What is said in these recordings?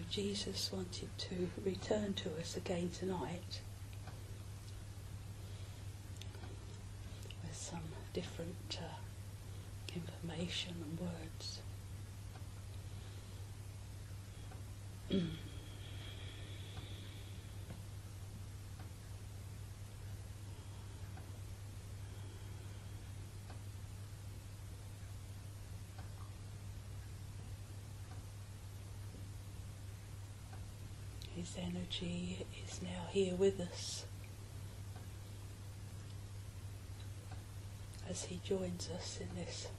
Jesus wanted to return to us again tonight with some different information and words. His energy is now here with us as he joins us in this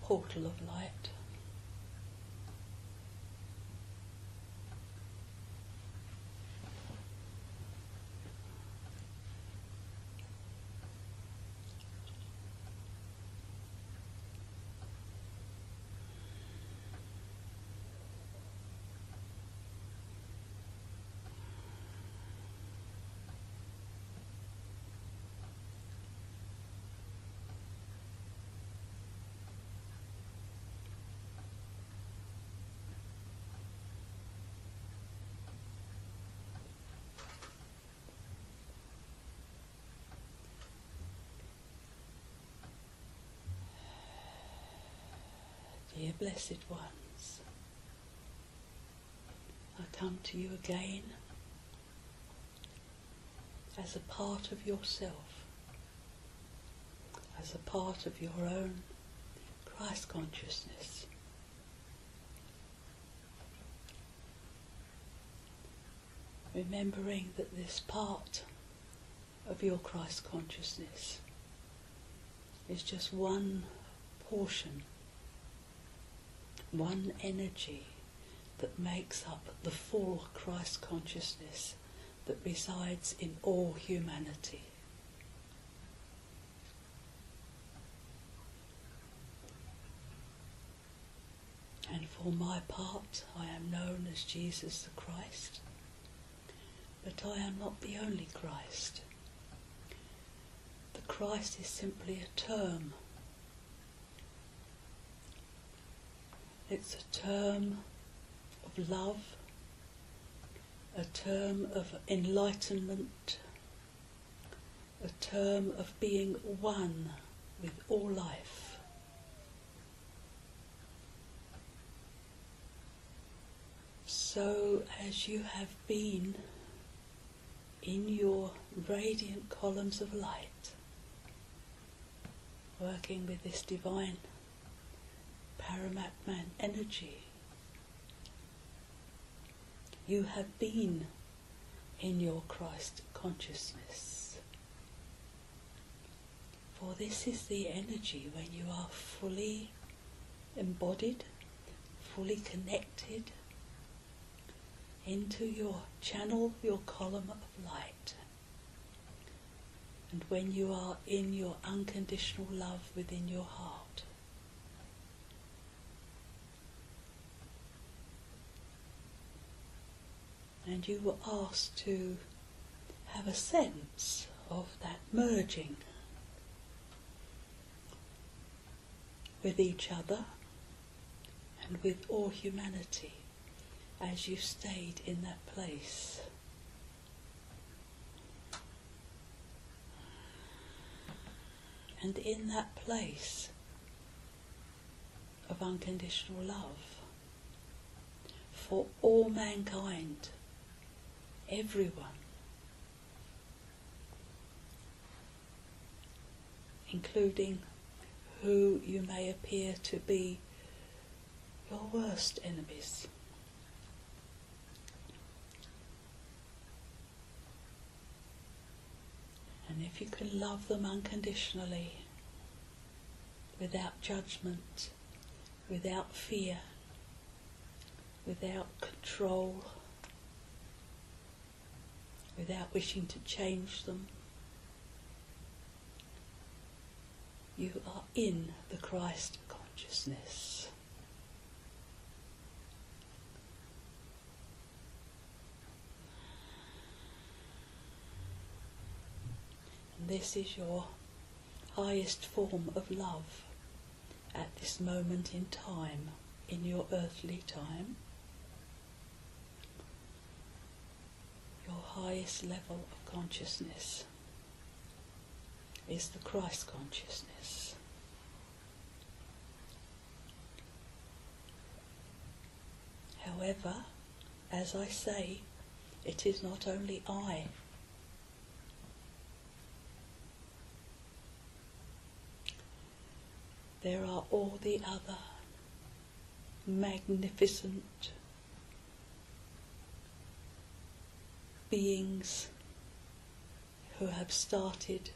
portal of light. Dear blessed ones, I come to you again as a part of yourself, as a part of your own Christ consciousness. Remembering that this part of your Christ consciousness is just one portion, one energy that makes up the full Christ consciousness that resides in all humanity. And for my part, I am known as Jesus the Christ, but I am not the only Christ. The Christ is simply a term. It's a term of love, a term of enlightenment, a term of being one with all life. So as you have been in your radiant columns of light, working with this divine Paramatman energy, you have been in your Christ consciousness. For this is the energy when you are fully embodied, fully connected into your channel, your column of light. And when you are in your unconditional love within your heart. And you were asked to have a sense of that merging with each other and with all humanity as you stayed in that place. And in that place of unconditional love for all mankind, everyone, including who you may appear to be your worst enemies. And if you can love them unconditionally, without judgment, without fear, without control, without wishing to change them, you are in the Christ consciousness. And this is your highest form of love at this moment in time, in your earthly time. your highest level of consciousness is the Christ consciousness. However, as I say, it is not only I. There are all the other magnificent beings who have started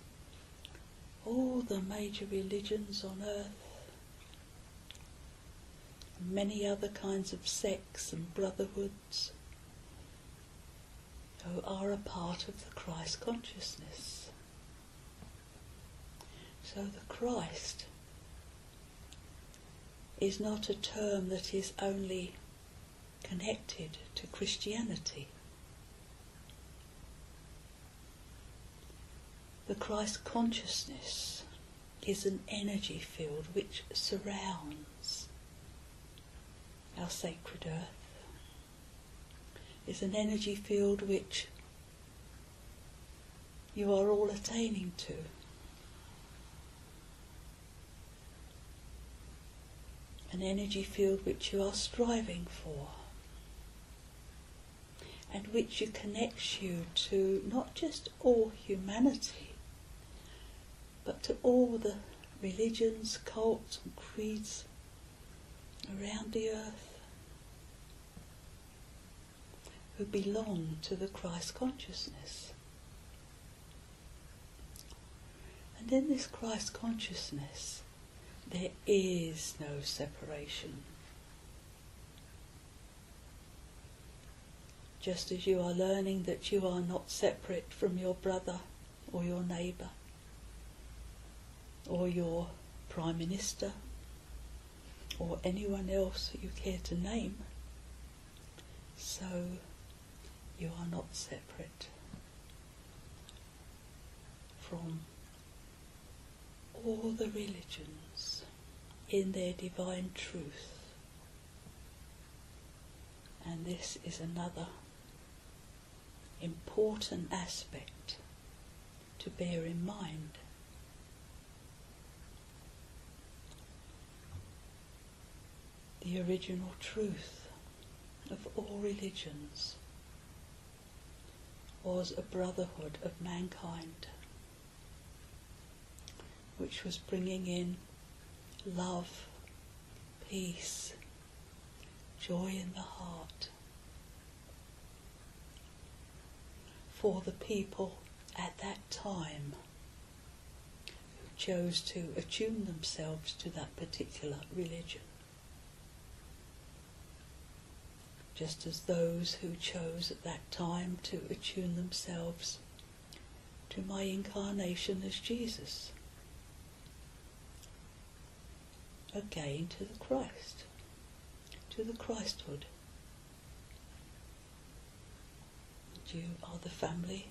all the major religions on earth, many other kinds of sects and brotherhoods, who are a part of the Christ consciousness. So the Christ is not a term that is only connected to Christianity. The Christ consciousness is an energy field which surrounds our sacred earth. It's an energy field which you are all attaining to. An energy field which you are striving for, and which connects you to not just all humanity, but to all the religions, cults and creeds around the earth who belong to the Christ consciousness. And in this Christ consciousness, there is no separation. Just as you are learning that you are not separate from your brother or your neighbour or your Prime Minister or anyone else that you care to name, so you are not separate from all the religions in their divine truth. And this is another important aspect to bear in mind. The original truth of all religions was a brotherhood of mankind, which was bringing in love, peace, joy in the heart for the people at that time who chose to attune themselves to that particular religion. Just as those who chose at that time to attune themselves to my incarnation as Jesus. Again to the Christ, to the Christhood. And you are the family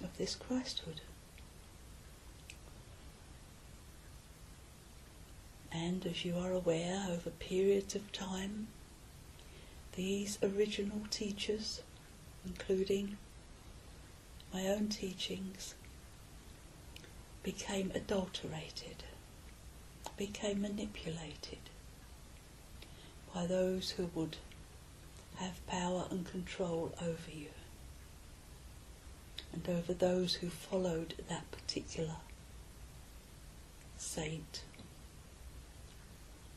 of this Christhood. And as you are aware, over periods of time, these original teachers, including my own teachings, became adulterated, became manipulated by those who would have power and control over you, and over those who followed that particular saint,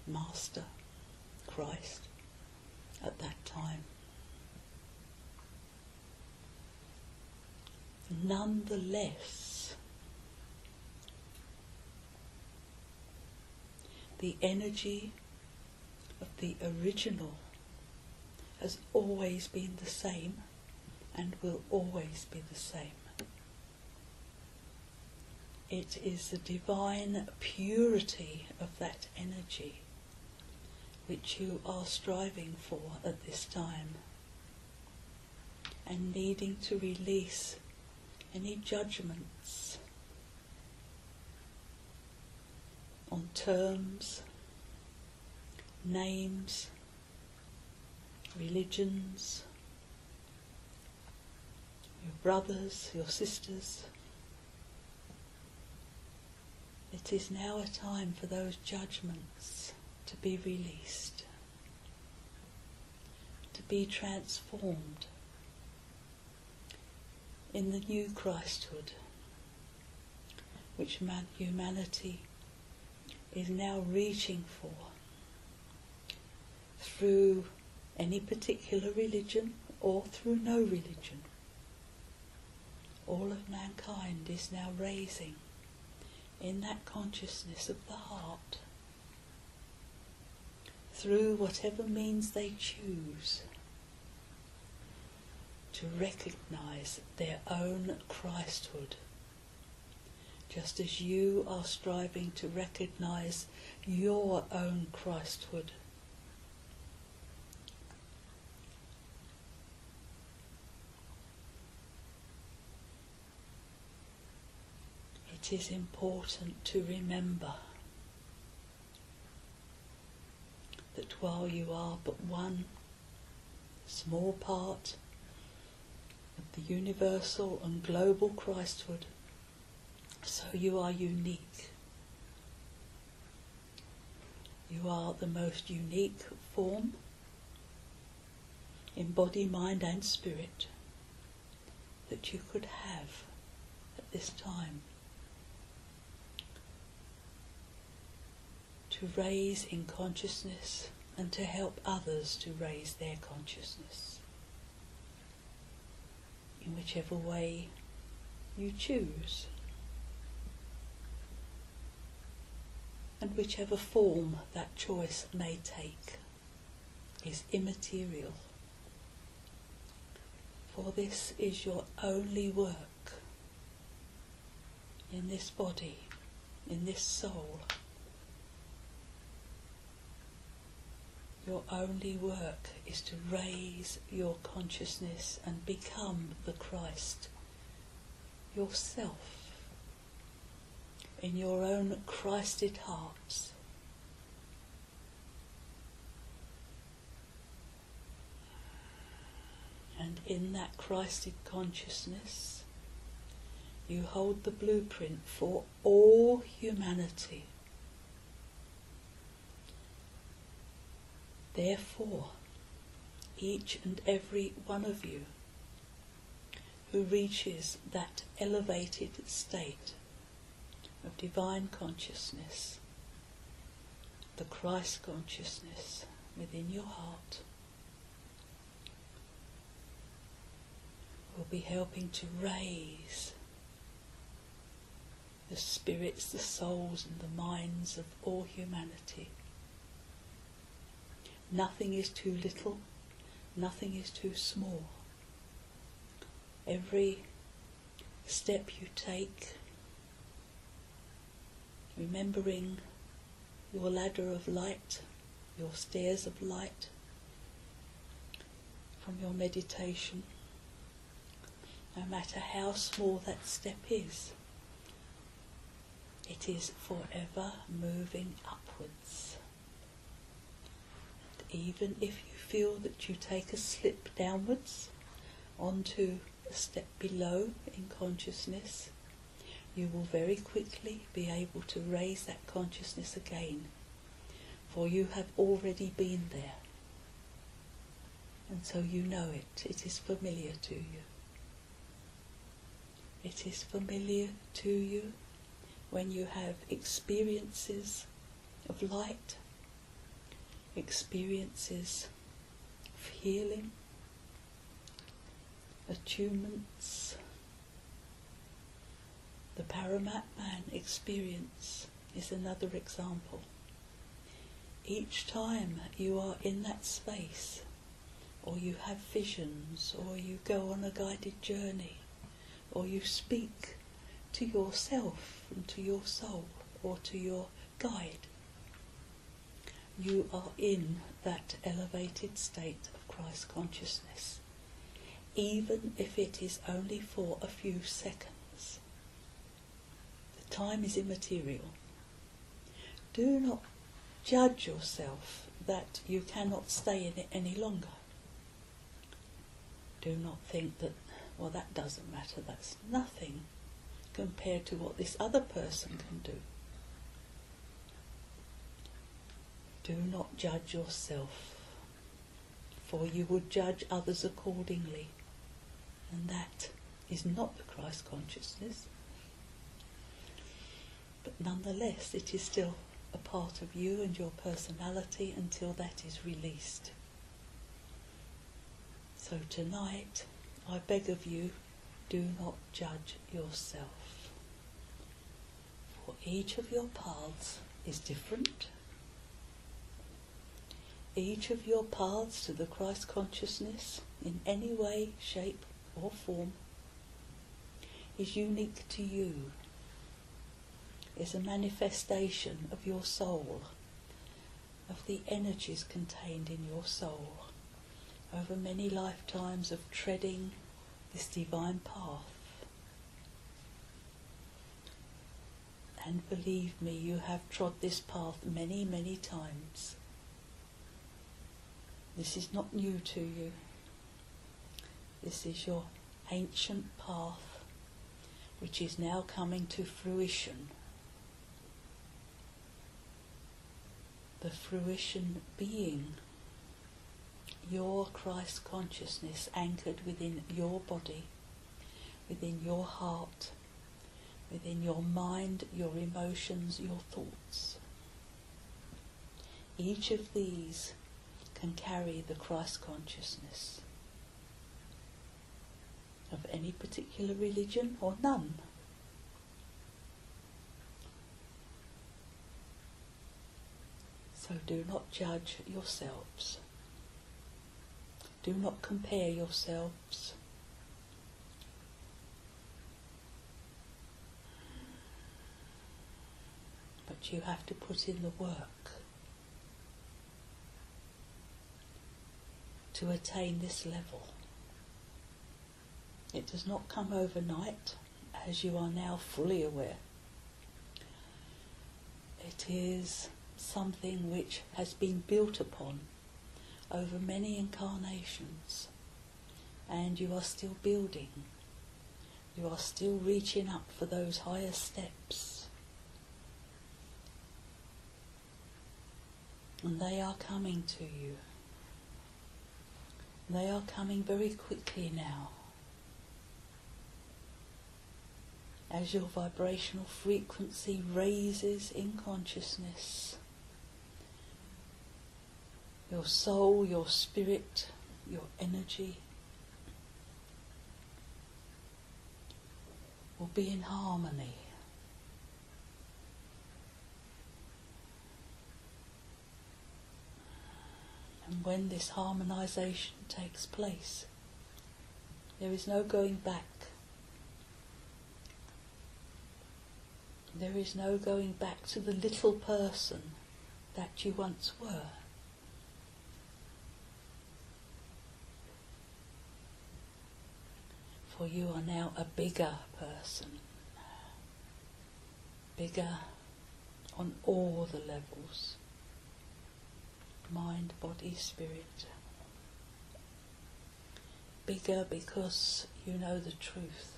master, Christ, at that time. Nonetheless, the energy of the original has always been the same and will always be the same. It is the divine purity of that energy which you are striving for at this time, and needing to release any judgments on terms, names, religions, your brothers, your sisters. It is now a time for those judgments to be released, to be transformed in the new Christhood, which humanity is now reaching for through any particular religion or through no religion. All of mankind is now raising in that consciousness of the heart, through whatever means they choose, to recognize their own Christhood, just as you are striving to recognize your own Christhood. It is important to remember that while you are but one small part of the universal and global Christhood, so you are unique. You are the most unique form in body, mind and spirit that you could have at this time, to raise in consciousness and to help others to raise their consciousness in whichever way you choose, and whichever form that choice may take is immaterial, for this is your only work in this body, in this soul. Your only work is to raise your consciousness and become the Christ yourself in your own Christed hearts. And in that Christed consciousness, you hold the blueprint for all humanity. Therefore, each and every one of you who reaches that elevated state of divine consciousness, the Christ consciousness within your heart, will be helping to raise the spirits, the souls and the minds of all humanity. Nothing is too little, nothing is too small. Every step you take, remembering your ladder of light, your stairs of light from your meditation, no matter how small that step is, it is forever moving upwards. Even if you feel that you take a slip downwards onto a step below in consciousness, you will very quickly be able to raise that consciousness again, for you have already been there, and so you know it. It is familiar to you. It is familiar to you when you have experiences of light, experiences of healing, attunements. The Paramat Man experience is another example. Each time you are in that space, or you have visions, or you go on a guided journey, or you speak to yourself and to your soul, or to your guide, you are in that elevated state of Christ consciousness, even if it is only for a few seconds. The time is immaterial. Do not judge yourself that you cannot stay in it any longer. Do not think that, well, that doesn't matter, that's nothing compared to what this other person can do. Do not judge yourself, for you would judge others accordingly, and that is not the Christ consciousness. But nonetheless, it is still a part of you and your personality until that is released. So tonight, I beg of you, do not judge yourself. For each of your paths is different. Each of your paths to the Christ consciousness, in any way, shape or form, is unique to you, is a manifestation of your soul, of the energies contained in your soul, over many lifetimes of treading this divine path. And believe me, you have trod this path many, many times. This is not new to you. This is your ancient path, which is now coming to fruition. The fruition being your Christ consciousness anchored within your body, within your heart, within your mind, your emotions, your thoughts. Each of these can carry the Christ consciousness of any particular religion or none. So do not judge yourselves. Do not compare yourselves. But you have to put in the work to attain this level. It does not come overnight, as you are now fully aware. It is something which has been built upon over many incarnations, and you are still building. You are still reaching up for those higher steps. And they are coming to you. They are coming very quickly now. As your vibrational frequency raises in consciousness, your soul, your spirit, your energy will be in harmony. And when this harmonization takes place, there is no going back. There is no going back to the little person that you once were. For you are now a bigger person. Bigger on all the levels. Mind, body, spirit. Bigger because you know the truth.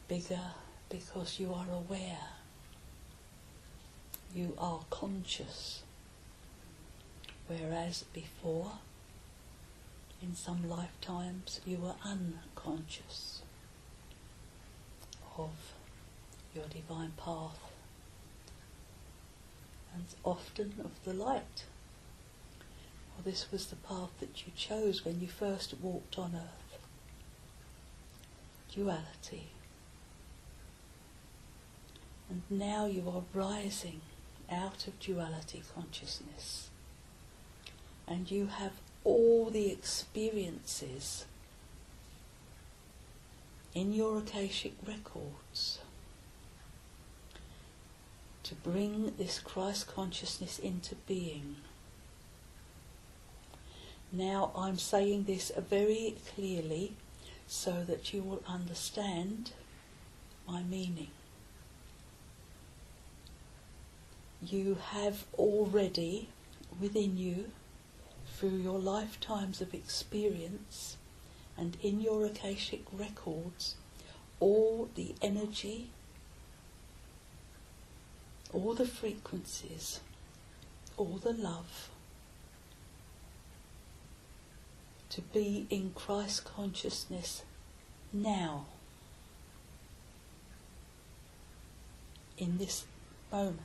Bigger because you are aware. You are conscious. Whereas before, in some lifetimes, you were unconscious of your divine path, and often of the light. Well, this was the path that you chose when you first walked on earth. Duality. And now you are rising out of duality consciousness. And you have all the experiences in your Akashic records to bring this Christ consciousness into being. Now I'm saying this very clearly so that you will understand my meaning. You have already within you, through your lifetimes of experience, and in your Akashic records all the energy, all the frequencies, all the love to be in Christ consciousness now, in this moment.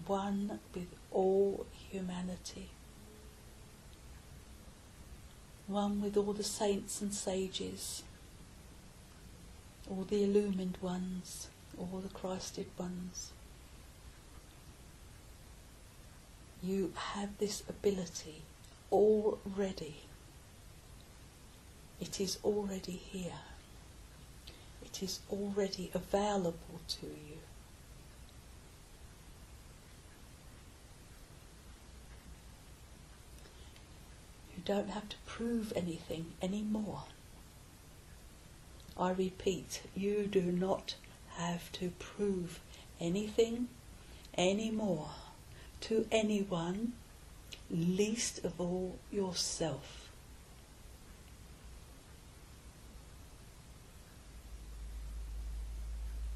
One with all humanity, one with all the saints and sages, all the illumined ones, all the Christed ones. You have this ability already. It is already here. It is already available to you. You don't have to prove anything anymore. I repeat, you do not have to prove anything anymore to anyone, least of all yourself.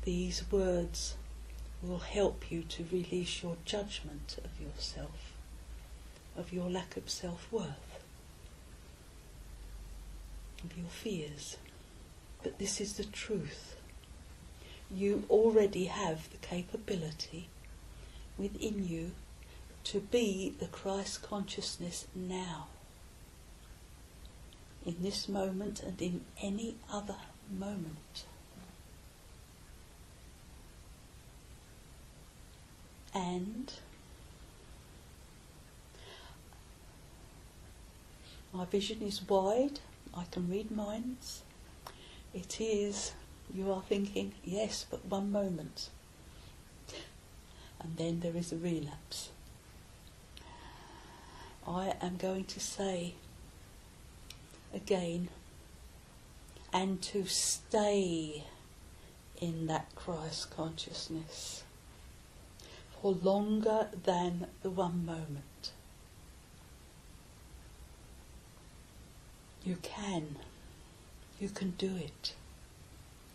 These words will help you to release your judgment of yourself, of your lack of self-worth, of your fears. But this is the truth. You already have the capability within you to be the Christ consciousness now, in this moment and in any other moment. And my vision is wide, I can read minds. It is, you are thinking, yes, but one moment. And then there is a relapse. I am going to say again, and to stay in that Christ consciousness for longer than the one moment. You can do it,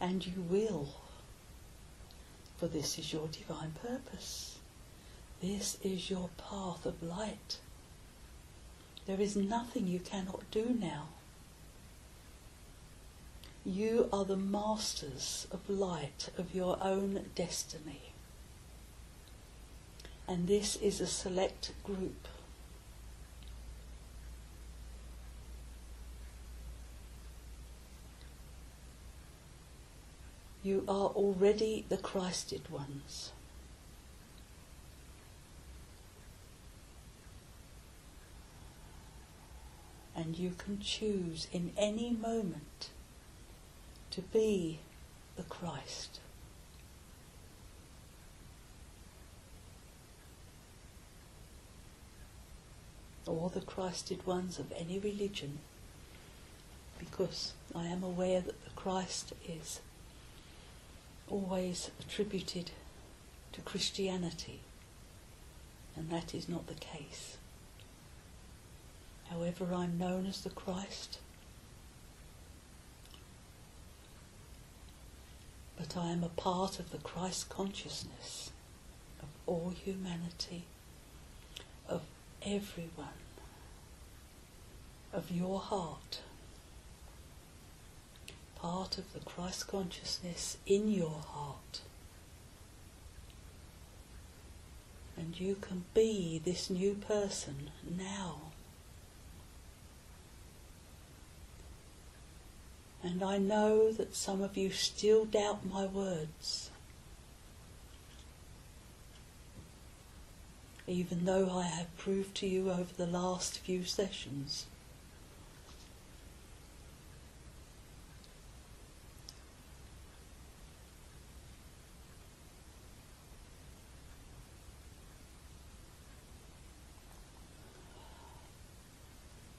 and you will, for this is your divine purpose. This is your path of light. There is nothing you cannot do now. You are the masters of light of your own destiny. And this is a select group. You are already the Christed ones. And you can choose in any moment to be the Christ. Or the Christed ones of any religion, because I am aware that the Christ is always attributed to Christianity, and that is not the case. However, I'm known as the Christ, but I am a part of the Christ consciousness of all humanity, of everyone, of your heart, part of the Christ consciousness in your heart. And you can be this new person now. And I know that some of you still doubt my words, even though I have proved to you over the last few sessions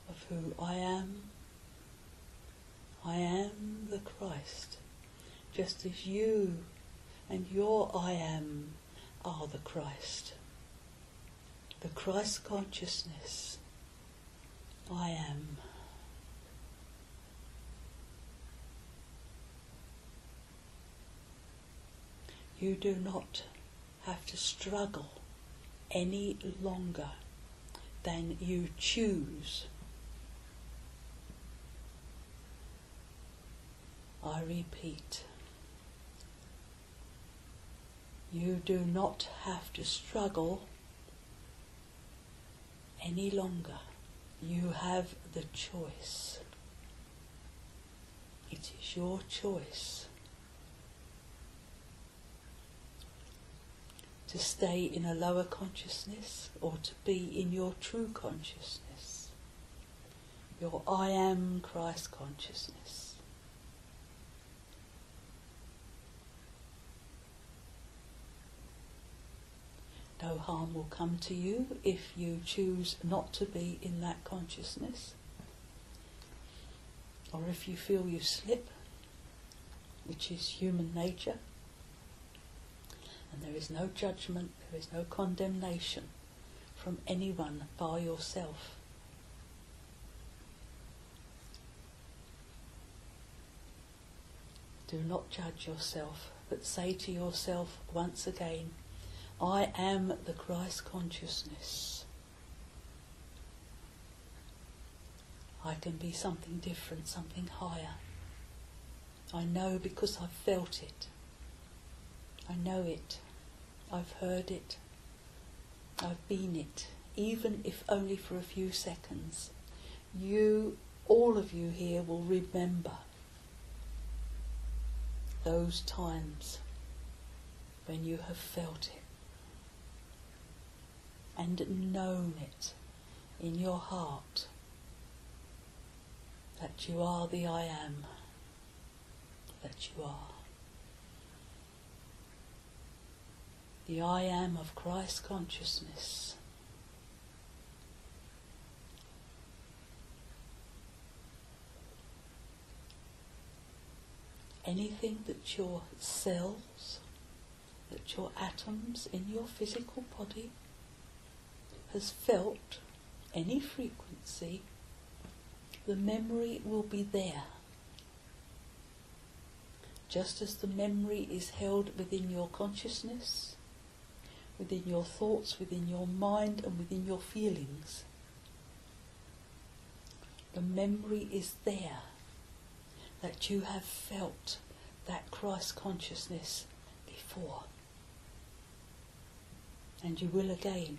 of who I am. I am the Christ, just as you and your I am are the Christ. the Christ consciousness, I am. You do not have to struggle any longer than you choose. I repeat, you do not have to struggle any longer. You have the choice. It is your choice to stay in a lower consciousness or to be in your true consciousness, your I am Christ consciousness. No harm will come to you if you choose not to be in that consciousness, or if you feel you slip, which is human nature. And there is no judgment, there is no condemnation from anyone bar yourself. Do not judge yourself, but say to yourself once again, I am the Christ consciousness. I can be something different, something higher. I know because I've felt it. I know it. I've heard it. I've been it, even if only for a few seconds. You, all of you here, will remember those times when you have felt it and known it in your heart that you are the I am, that you are. The I am of Christ consciousness. Anything that your cells, that your atoms in your physical body has felt, any frequency, the memory will be there. Just as the memory is held within your consciousness, within your thoughts, within your mind and within your feelings. The memory is there that you have felt that Christ consciousness before. And you will again.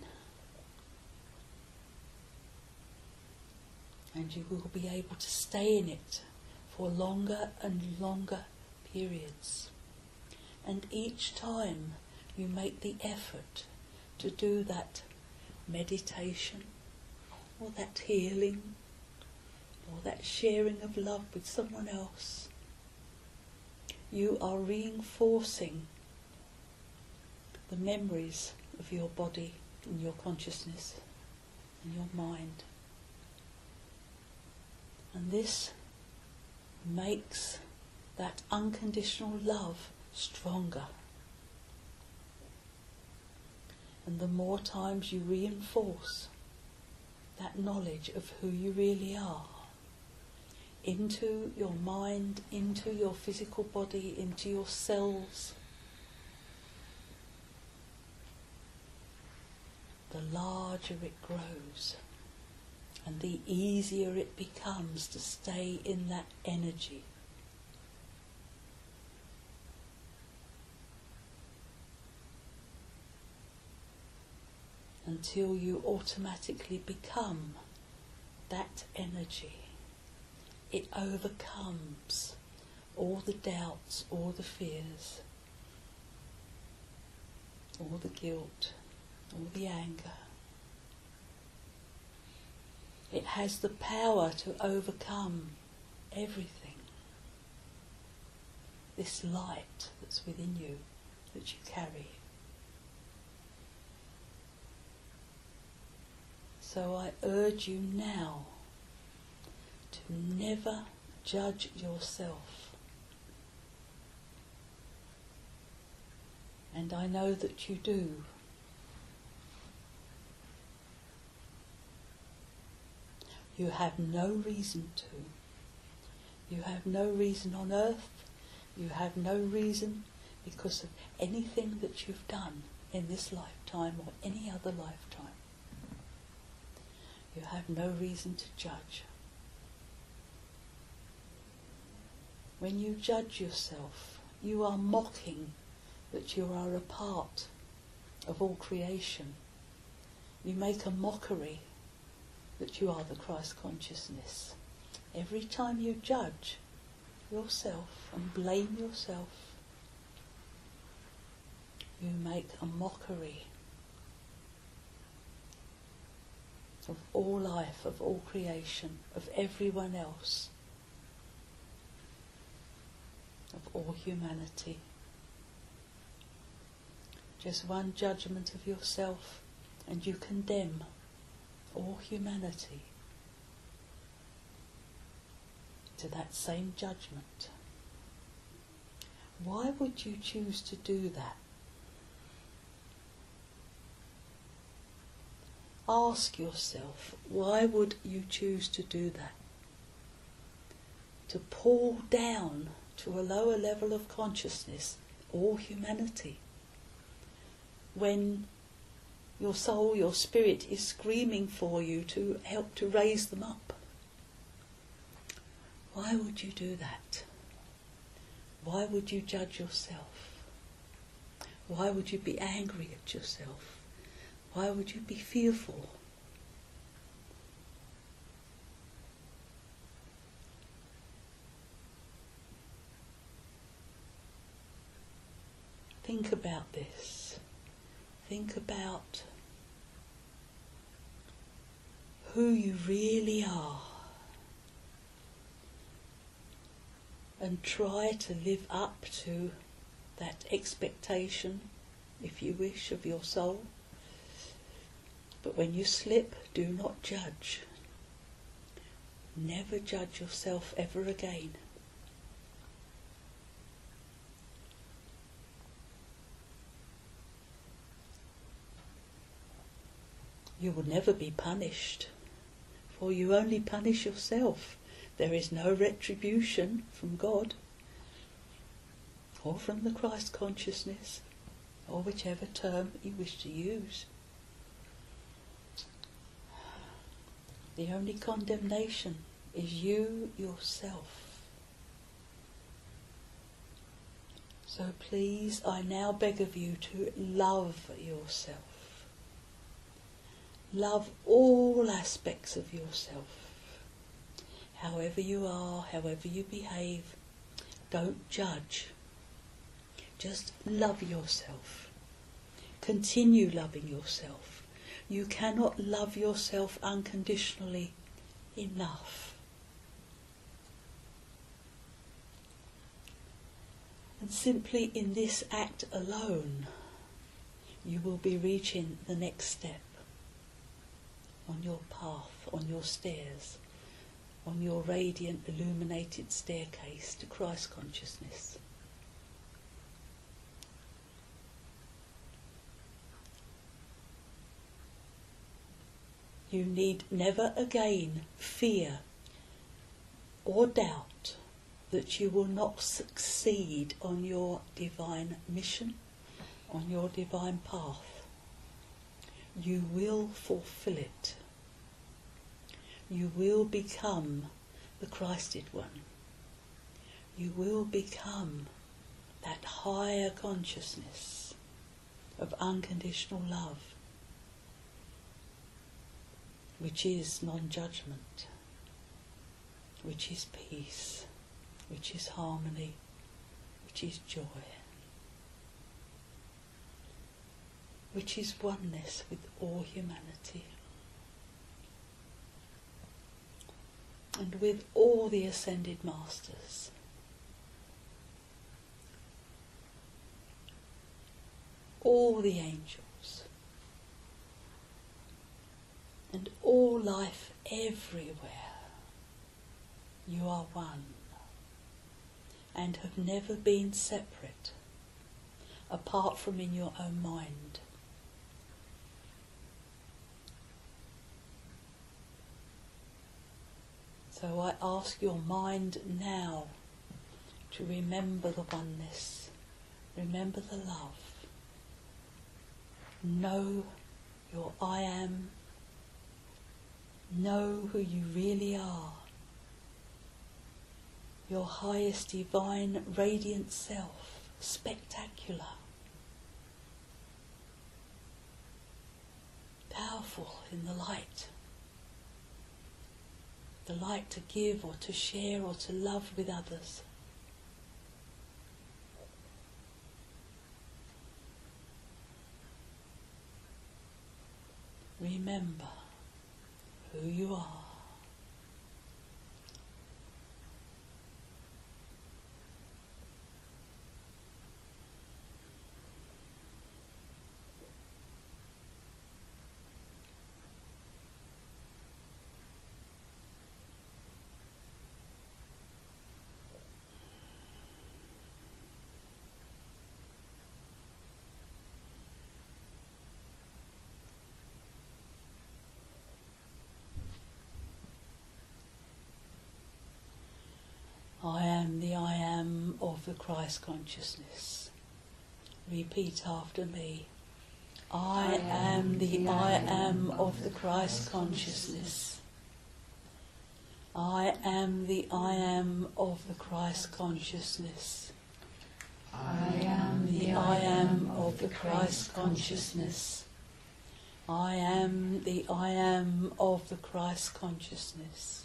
And you will be able to stay in it for longer and longer periods. And each time you make the effort to do that meditation or that healing or that sharing of love with someone else, you are reinforcing the memories of your body and your consciousness and your mind. And this makes that unconditional love stronger. And the more times you reinforce that knowledge of who you really are into your mind, into your physical body, into your cells, the larger it grows and the easier it becomes to stay in that energy. Until you automatically become that energy. It overcomes all the doubts, all the fears, all the guilt, all the anger. It has the power to overcome everything. This light that's within you, that you carry. So I urge you now to never judge yourself. And I know that you do. You have no reason to. You have no reason on earth. You have no reason because of anything that you've done in this lifetime or any other lifetime. You have no reason to judge. When you judge yourself, you are mocking that you are a part of all creation. You make a mockery that you are the Christ consciousness. Every time you judge yourself and blame yourself, you make a mockery of all life, of all creation, of everyone else, of all humanity. Just one judgment of yourself and you condemn all humanity to that same judgment. Why would you choose to do that? Ask yourself, why would you choose to do that? To pull down to a lower level of consciousness all humanity, when your soul, your spirit is screaming for you to help to raise them up. Why would you do that? Why would you judge yourself? Why would you be angry at yourself? Why would you be fearful? Think about this. Think about who you really are. And try to live up to that expectation, if you wish, of your soul. But when you slip, do not judge. Never judge yourself ever again. You will never be punished, for you only punish yourself. There is no retribution from God, or from the Christ consciousness, or whichever term you wish to use. The only condemnation is you yourself. So please, I now beg of you to love yourself. Love all aspects of yourself. However you are, however you behave, don't judge. Just love yourself. Continue loving yourself. You cannot love yourself unconditionally enough. And simply in this act alone, you will be reaching the next step on your path, on your stairs, on your radiant, illuminated staircase to Christ consciousness. You need never again fear or doubt that you will not succeed on your divine mission, on your divine path. You will fulfill it. You will become the Christed one. You will become that higher consciousness of unconditional love, which is non-judgment, which is peace, which is harmony, which is joy, which is oneness with all humanity and with all the ascended masters. All the angels and all life everywhere. You are one and have never been separate, apart from in your own mind. So I ask your mind now to remember the oneness, remember the love. Know your I am, know who you really are, your highest divine radiant self, spectacular, powerful in the light to give or to share or to love with others. Remember who you are. I am the I am of the Christ consciousness. Repeat after me. I am the I am of the Christ consciousness. I am the I am of the Christ consciousness. I am the I am of the Christ consciousness. I am the I am of the Christ consciousness.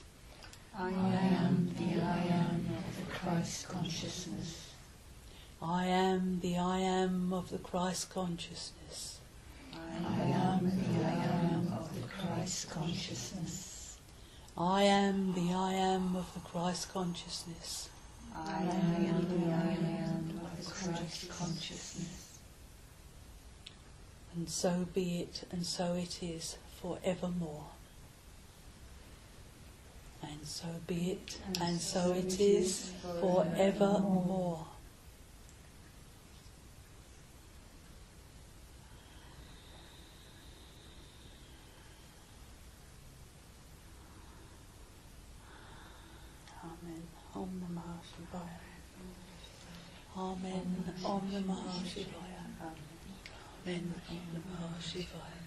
I am the I am of the Christ consciousness. I am the I am of the Christ consciousness. I am the I am of the Christ consciousness. I am the I am of the Christ consciousness. I am the I am of the Christ consciousness. And so be it, and so it is, forevermore. And so be it, and so it is, forevermore. Amen. Om Namah Shivaya. Amen. Om Namah Shivaya. Amen. Om Namah Shivaya.